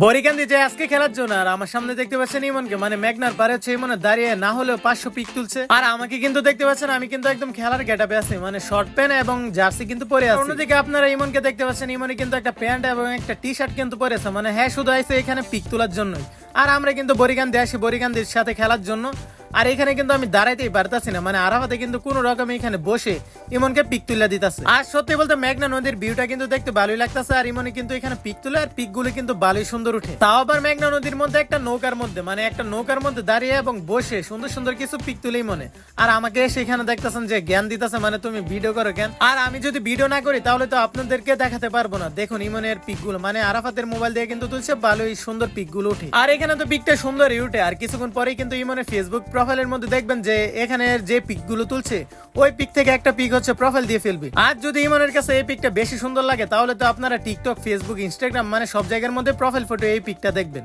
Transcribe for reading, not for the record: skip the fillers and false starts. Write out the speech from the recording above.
বরিকান্দি যে আজকে খেলার জন্য আর আমার সামনে দেখতে পাচ্ছেন ইমনকে, মানে মেঘনার পারে হচ্ছে ইমনে দাঁড়িয়ে না হলেও 500 পিক তুলছে। আর আমাকে কিন্তু দেখতে পাচ্ছেন আমি কিন্তু একদম খেলার গেটআপে আছি, মানে শর্ট প্যান্ট এবং জার্সি কিন্তু পরে আছে। অন্যদিকে আপনারা ইমনকে দেখতে পাচ্ছেন, ইমনে কিন্তু একটা প্যান্ট এবং একটা টি শার্ট কিন্তু পরে আছে, মানে হ্যাঁ শুধু আইছে এখানে পিক তোলার জন্যই। আর আমরা কিন্তু বরিকান্দি আসি বরিকান্দির সাথে খেলার জন্য। আর এখানে কিন্তু আমি দাঁড়াইতেই পারতাছি না, মানে আরাফাতে কিন্তু কোন রকম এখানে বসে ইমনকে পিক তুলে দিতেছে। আর সত্যি বলতে মেঘনা নদীর ভিউটা কিন্তু দেখতে ভালোই লাগতেছে। আর ইমনে কিন্তু এখানে পিক তুলে, আর পিক গুলো কিন্তু ভালোই সুন্দর উঠে। তাও আবার মেঘনা নদীর মধ্যে একটা নৌকার মধ্যে, মানে একটা নৌকার মধ্যে দাঁড়িয়ে এবং বসে সুন্দর সুন্দর কিছু পিক তুলেই মনে। আর আমাকে সেখানে দেখতেছেন যে জ্ঞান দিতেছে, মানে তুমি ভিডিও করো কেন। আর আমি যদি ভিডিও না করি তাহলে তো আপনাদেরকে দেখাতে পারবো না। দেখুন ইমনের পিক গুলো, মানে আরাফাতের মোবাইল দিয়ে কিন্তু তুলছে, ভালোই সুন্দর পিক গুলো উঠে। আর এখানে তো পিকটা সুন্দরই উঠে। আর কিছুক্ষণ পরেই কিন্তু ইমনের ফেসবুক প্রোফাইলের মধ্যে দেখবেন যে এখানে যে পিক গুলো তুলছে ওই পিক থেকে একটা পিক হচ্ছে প্রোফাইল দিয়ে ফেলবে। আর যদি ইমনের কাছে এই পিকটা বেশি সুন্দর লাগে তাহলে তো আপনারা টিকটক, ফেসবুক, ইনস্টাগ্রাম মানে সব জায়গার মধ্যে প্রোফাইল ফটো এই পিকটা দেখবেন।